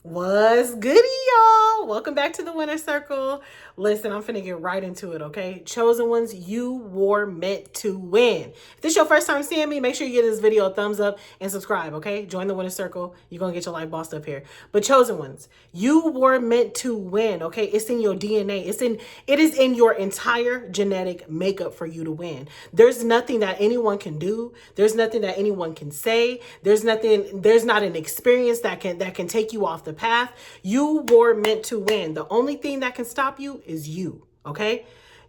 What's goody, y'all? Welcome back to the Winner Circle. Listen, I'm finna get right into it, okay? Chosen ones, you were meant to win. If this is your first time seeing me, make sure you give this video a thumbs up and subscribe, okay? Join the Winner Circle. You're gonna get your life bossed up here. But chosen ones, you were meant to win, okay? It's in your DNA. It is in your entire genetic makeup for you to win. There's nothing that anyone can do. There's nothing that anyone can say. There's not an experience that can take you off the path. You were meant to win. The only thing that can stop you is you, okay?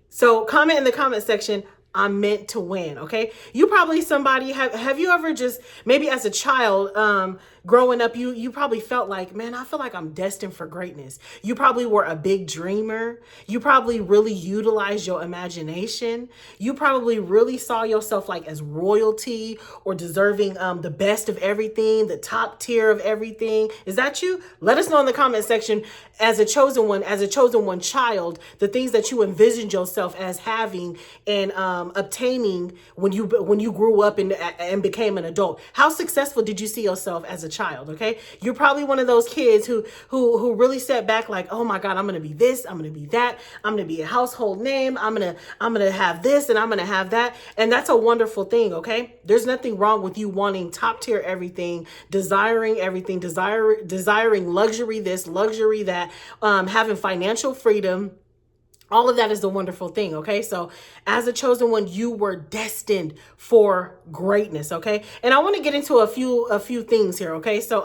So comment in the comment section, I'm meant to win, okay? You probably somebody have you ever just maybe as a child growing up you probably felt like, man, I feel like I'm destined for greatness. You probably were a big dreamer. You probably really utilized your imagination. You probably really saw yourself like as royalty or deserving the best of everything, the top tier of everything. Is that you? Let us know in the comment section as a chosen one child, the things that you envisioned yourself as having and obtaining when you grew up and became an adult. How successful did you see yourself as a child? Okay, you're probably one of those kids who really sat back like, oh my God, I'm gonna be this, I'm gonna be that, I'm gonna be a household name, I'm gonna have this and I'm gonna have that, and that's a wonderful thing. Okay, there's nothing wrong with you wanting top tier everything, desiring luxury this, luxury that, having financial freedom. All of that is a wonderful thing, okay? So as a chosen one, you were destined for greatness, okay? And I want to get into a few things here, okay? So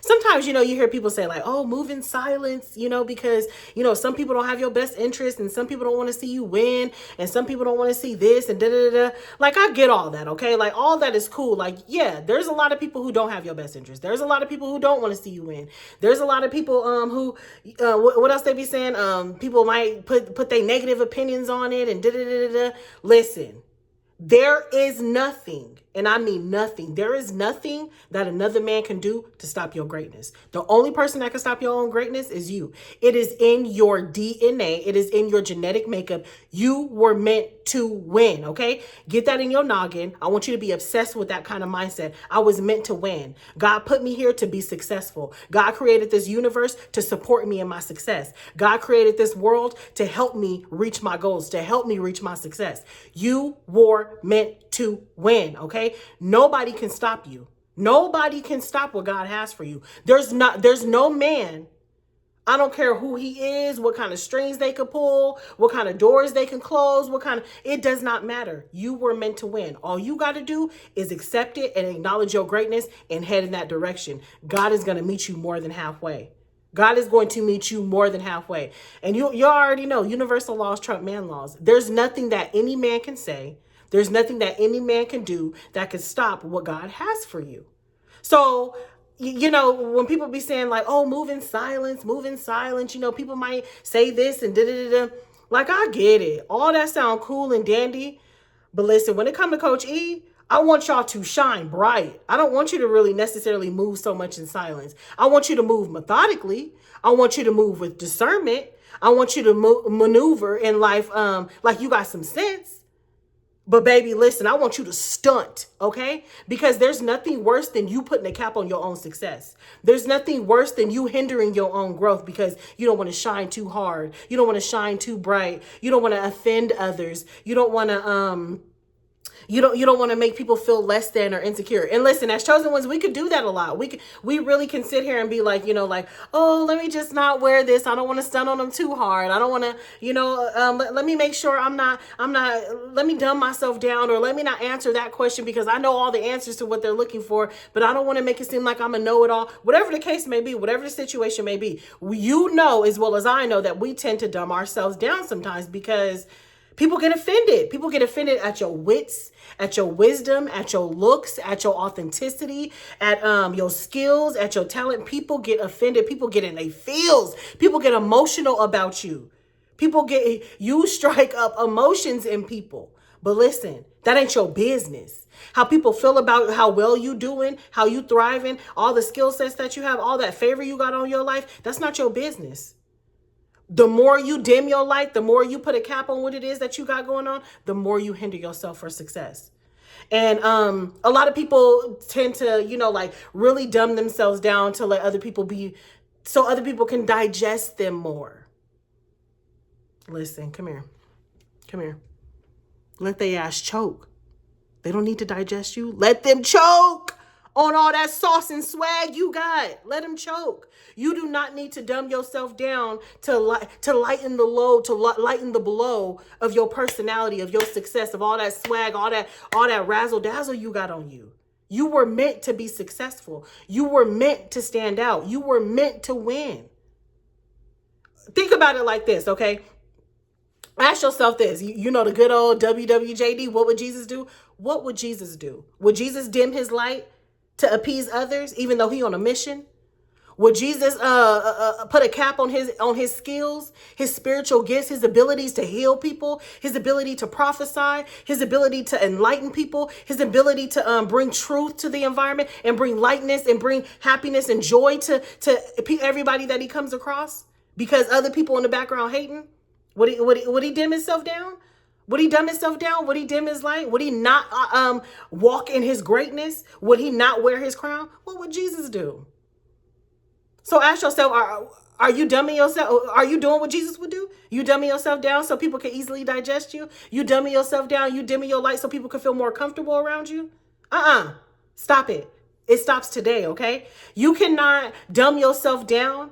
sometimes, you hear people say like, oh, move in silence, because, some people don't have your best interest and some people don't want to see you win and some people don't want to see this and da-da-da-da. Like, I get all that, okay? Like, all that is cool. Like, yeah, there's a lot of people who don't have your best interest. There's a lot of people who don't want to see you win. There's a lot of people who, what else they be saying? People might put their negative opinions on it and da-da-da-da-da. Listen, there is nothing, and I mean nothing. There is nothing that another man can do to stop your greatness. The only person that can stop your own greatness is you. It is in your DNA. It is in your genetic makeup. You were meant to win, okay? Get that in your noggin. I want you to be obsessed with that kind of mindset. I was meant to win. God put me here to be successful. God created this universe to support me in my success. God created this world to help me reach my goals, to help me reach my success. You were meant to win, okay? Nobody can stop you. Nobody can stop what God has for you. There's no man, I don't care who he is, what kind of strings they could pull, what kind of doors they can close, it does not matter. You were meant to win. All you got to do is accept it and acknowledge your greatness and head in that direction. God is going to meet you more than halfway. God is going to meet you more than halfway. And you already know universal laws trump man laws. There's nothing that any man can say. There's nothing that any man can do that can stop what God has for you. So, when people be saying like, oh, move in silence, people might say this and da-da-da-da. Like, I get it. All that sound cool and dandy. But listen, when it comes to Coach E, I want y'all to shine bright. I don't want you to really necessarily move so much in silence. I want you to move methodically. I want you to move with discernment. I want you to maneuver in life like you got some sense. But baby, listen, I want you to stunt, okay? Because there's nothing worse than you putting a cap on your own success. There's nothing worse than you hindering your own growth because you don't want to shine too hard. You don't want to shine too bright. You don't want to offend others. You don't want to you don't want to make people feel less than or insecure. And listen, as chosen ones, we could do that a lot. We really can sit here and be like, like, oh, let me just not wear this. I don't want to stun on them too hard. I don't want to, let me make sure let me dumb myself down, or let me not answer that question because I know all the answers to what they're looking for, but I don't want to make it seem like I'm a know-it-all. Whatever the case may be, whatever the situation may be, you know as well as I know that we tend to dumb ourselves down sometimes because people get offended. People get offended at your wits, at your wisdom, at your looks, at your authenticity, at your skills, at your talent. People get offended. People get in their feels. People get emotional about you. You strike up emotions in people. But listen, that ain't your business. How people feel about how well you doing, how you thriving, all the skill sets that you have, all that favor you got on your life, that's not your business. The more you dim your light, the more you put a cap on what it is that you got going on, the more you hinder yourself for success. And a lot of people tend to, like really dumb themselves down to let other people be so other people can digest them more. Listen, come here. Come here. Let they ass choke. They don't need to digest you. Let them choke on all that sauce and swag you got. Let them choke. You do not need to dumb yourself down to lighten the load, to lighten the blow of your personality, of your success, of all that swag, all that razzle dazzle you got on you. You were meant to be successful. You were meant to stand out. You were meant to win. Think about it like this, okay? Ask yourself this. You know the good old WWJD, what would Jesus do? What would Jesus do? Would Jesus dim his light to appease others, even though he on a mission? Would Jesus put a cap on his skills, his spiritual gifts, his abilities to heal people, his ability to prophesy, his ability to enlighten people, his ability to bring truth to the environment and bring lightness and bring happiness and joy to everybody that he comes across? Because other people in the background hating? Would he dim himself down? Would he dumb himself down? Would he dim his light? Would he not walk in his greatness? Would he not wear his crown? What would Jesus do? So ask yourself, are you dumbing yourself? Are you doing what Jesus would do? You dumbing yourself down so people can easily digest you? You dumbing yourself down? You dimming your light so people can feel more comfortable around you? Stop it. It stops today, okay? You cannot dumb yourself down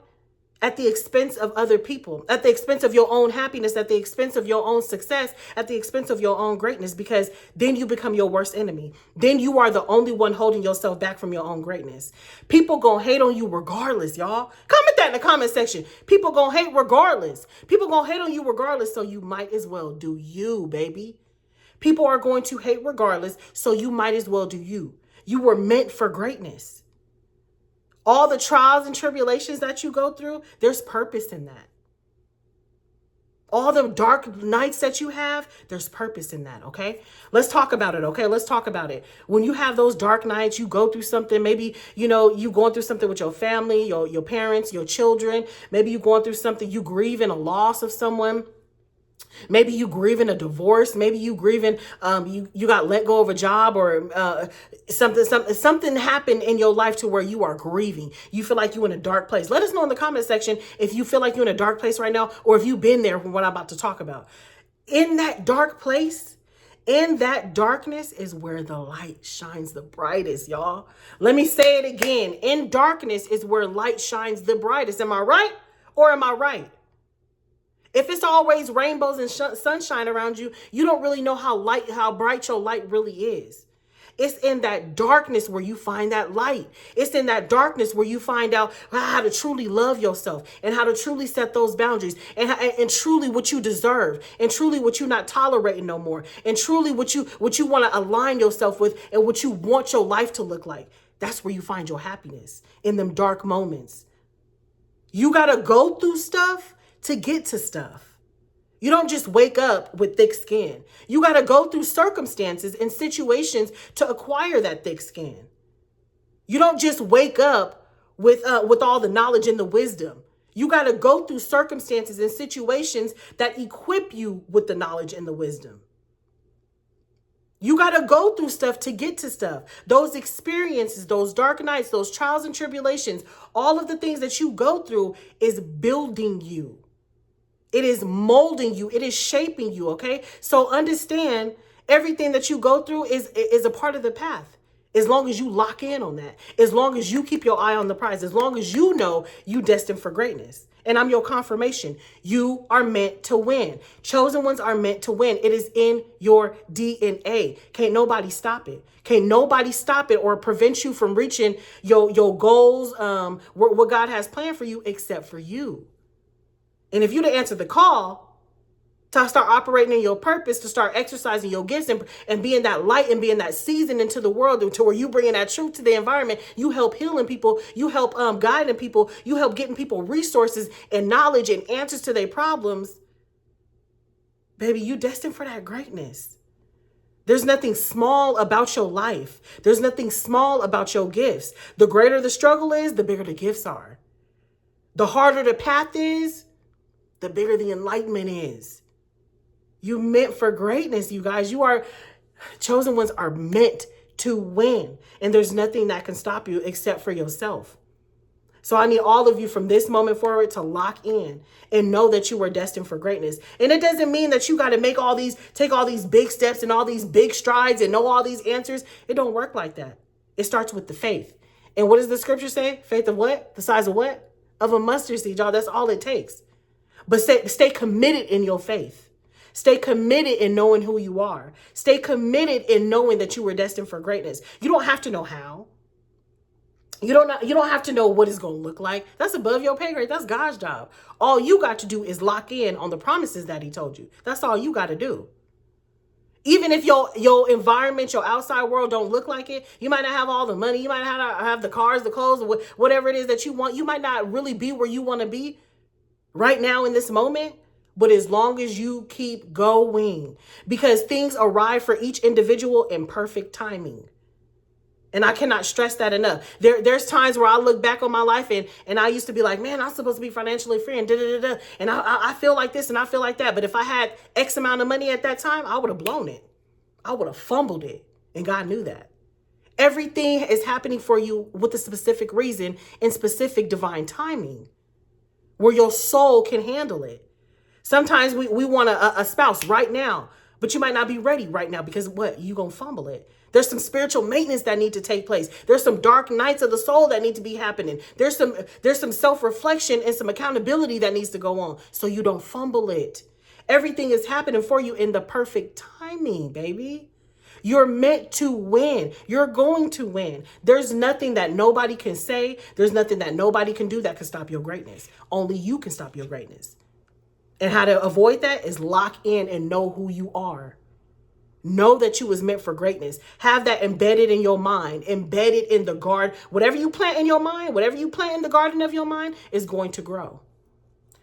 at the expense of other people, at the expense of your own happiness, at the expense of your own success, at the expense of your own greatness, because then you become your worst enemy. Then you are the only one holding yourself back from your own greatness. People gonna hate on you regardless, y'all. Comment that in the comment section. People gonna hate regardless. People gonna hate on you regardless, so you might as well do you, baby. People are going to hate regardless, so you might as well do you. You were meant for greatness. All the trials and tribulations that you go through, there's purpose in that. All the dark nights that you have, there's purpose in that, okay? Let's talk about it, okay? Let's talk about it. When you have those dark nights, you go through something, maybe, you going through something with your family, your parents, your children. Maybe you're going through something, you grieving a loss of someone. Maybe you grieving a divorce. Maybe you grieving you got let go of a job, or something happened in your life to where you are grieving. You feel like you're in a dark place. Let us know in the comment section if you feel like you're in a dark place right now, or if you've been there from what I'm about to talk about. In that dark place, in that darkness is where the light shines the brightest, y'all. Let me say it again. In darkness is where light shines the brightest. Am I right or am I right? If it's always rainbows and sunshine around you, you don't really know how bright your light really is. It's in that darkness where you find that light. It's in that darkness where you find out how to truly love yourself and how to truly set those boundaries and truly what you deserve and truly what you're not tolerating no more and truly what you want to align yourself with and what you want your life to look like. That's where you find your happiness, in them dark moments. You got to go through stuff to get to stuff. You don't just wake up with thick skin. You got to go through circumstances and situations to acquire that thick skin. You don't just wake up with all the knowledge and the wisdom. You got to go through circumstances and situations that equip you with the knowledge and the wisdom. You got to go through stuff to get to stuff. Those experiences, those dark nights, those trials and tribulations, all of the things that you go through is building you. It is molding you. It is shaping you, okay? So understand, everything that you go through is a part of the path. As long as you lock in on that, as long as you keep your eye on the prize, as long as you know you destined for greatness. And I'm your confirmation. You are meant to win. Chosen ones are meant to win. It is in your DNA. Can't nobody stop it. Can't nobody stop it or prevent you from reaching your goals, what God has planned for you, except for you. And if you'd have answered the call to start operating in your purpose, to start exercising your gifts and being that light and being that season into the world, to where you bringing that truth to the environment, you help healing people, you help guiding people, you help getting people resources and knowledge and answers to their problems. Baby, you destined for that greatness. There's nothing small about your life. There's nothing small about your gifts. The greater the struggle is, the bigger the gifts are. The harder the path is, the bigger the enlightenment is. You meant for greatness, you guys. You are, chosen ones are meant to win. And there's nothing that can stop you except for yourself. So I need all of you from this moment forward to lock in and know that you are destined for greatness. And it doesn't mean that you got to take all these big steps and all these big strides and know all these answers. It don't work like that. It starts with the faith. And what does the scripture say? Faith of what? The size of what? Of a mustard seed, y'all. That's all it takes. But stay committed in your faith. Stay committed in knowing who you are. Stay committed in knowing that you were destined for greatness. You don't have to know how. You don't have to know what it's going to look like. That's above your pay grade. That's God's job. All you got to do is lock in on the promises that he told you. That's all you got to do. Even if your environment, your outside world don't look like it, you might not have all the money. You might not have the cars, the clothes, whatever it is that you want. You might not really be where you want to be right now in this moment. But as long as you keep going, because things arrive for each individual in perfect timing. And I cannot stress that enough. There's times where I look back on my life and I used to be like, man, I'm supposed to be financially free and da-da-da-da. And I feel like this and I feel like that. But if I had X amount of money at that time, I would have blown it. I would have fumbled it. And God knew that. Everything is happening for you with a specific reason and specific divine timing where your soul can handle it. Sometimes we want a spouse right now, but you might not be ready right now because what? You gonna fumble it. There's some spiritual maintenance that need to take place. There's some dark nights of the soul that need to be happening. There's some self-reflection and some accountability that needs to go on so you don't fumble it. Everything is happening for you in the perfect timing, baby. You're meant to win. You're going to win. There's nothing that nobody can say. There's nothing that nobody can do that can stop your greatness. Only you can stop your greatness. And how to avoid that is lock in and know who you are. Know that you was meant for greatness. Have that embedded in your mind, embedded in the garden. Whatever you plant in your mind, whatever you plant in the garden of your mind is going to grow.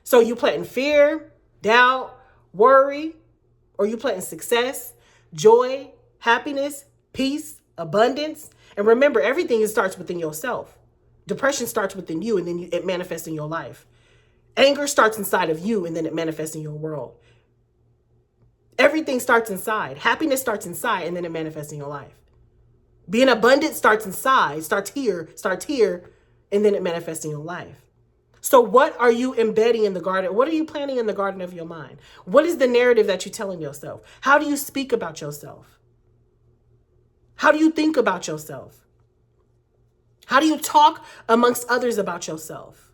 So you planting fear, doubt, worry, or you planting success, joy, happiness, peace, abundance. And remember, everything starts within yourself. Depression starts within you and then it manifests in your life. Anger starts inside of you and then it manifests in your world. Everything starts inside. Happiness starts inside and then it manifests in your life. Being abundant starts inside, starts here, and then it manifests in your life. So what are you embedding in the garden? What are you planting in the garden of your mind? What is the narrative that you're telling yourself? How do you speak about yourself? How do you think about yourself? How do you talk amongst others about yourself?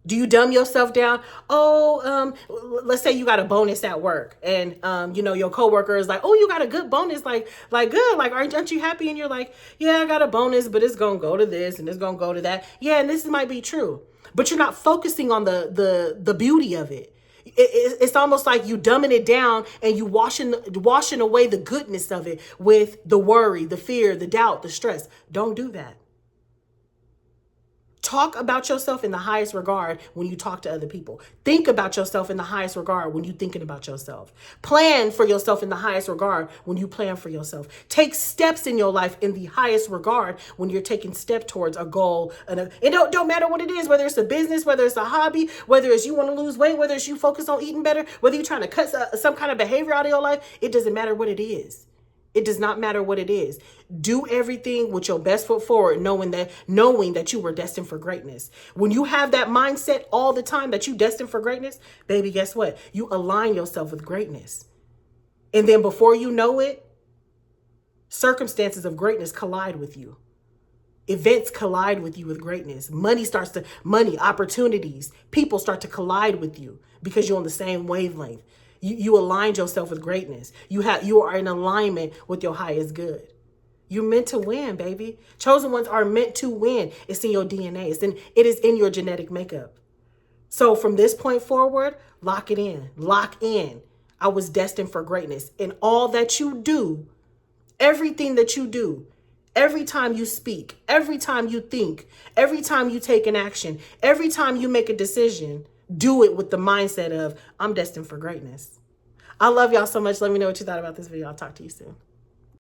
Do you dumb yourself down? Let's say you got a bonus at work and, your coworker is like, oh, you got a good bonus. Like good. Like, aren't you happy? And you're like, yeah, I got a bonus, but it's going to go to this and it's going to go to that. Yeah. And this might be true, but you're not focusing on the beauty of it. It's almost like you dumbing it down and you washing away the goodness of it with the worry, the fear, the doubt, the stress. Don't do that. Talk about yourself in the highest regard when you talk to other people. Think about yourself in the highest regard when you're thinking about yourself. Plan for yourself in the highest regard when you plan for yourself. Take steps in your life in the highest regard when you're taking steps towards a goal. It don't matter what it is, whether it's a business, whether it's a hobby, whether it's you want to lose weight, whether it's you focus on eating better, whether you're trying to cut some kind of behavior out of your life. It doesn't matter what it is. It does not matter what it is. Do everything with your best foot forward, knowing that you were destined for greatness. When you have that mindset all the time that you destined for greatness, baby, guess what? You align yourself with greatness. And then before you know it, circumstances of greatness collide with you. Events collide with you with greatness. Money, opportunities, people start to collide with you because you're on the same wavelength. You aligned yourself with greatness. You are in alignment with your highest good. You're meant to win, baby. Chosen ones are meant to win. It's in your DNA. It is in your genetic makeup. So from this point forward, lock it in. Lock in. I was destined for greatness. And all that you do, everything that you do, every time you speak, every time you think, every time you take an action, every time you make a decision, do it with the mindset of, I'm destined for greatness. I love y'all so much. Let me know what you thought about this video. I'll talk to you soon.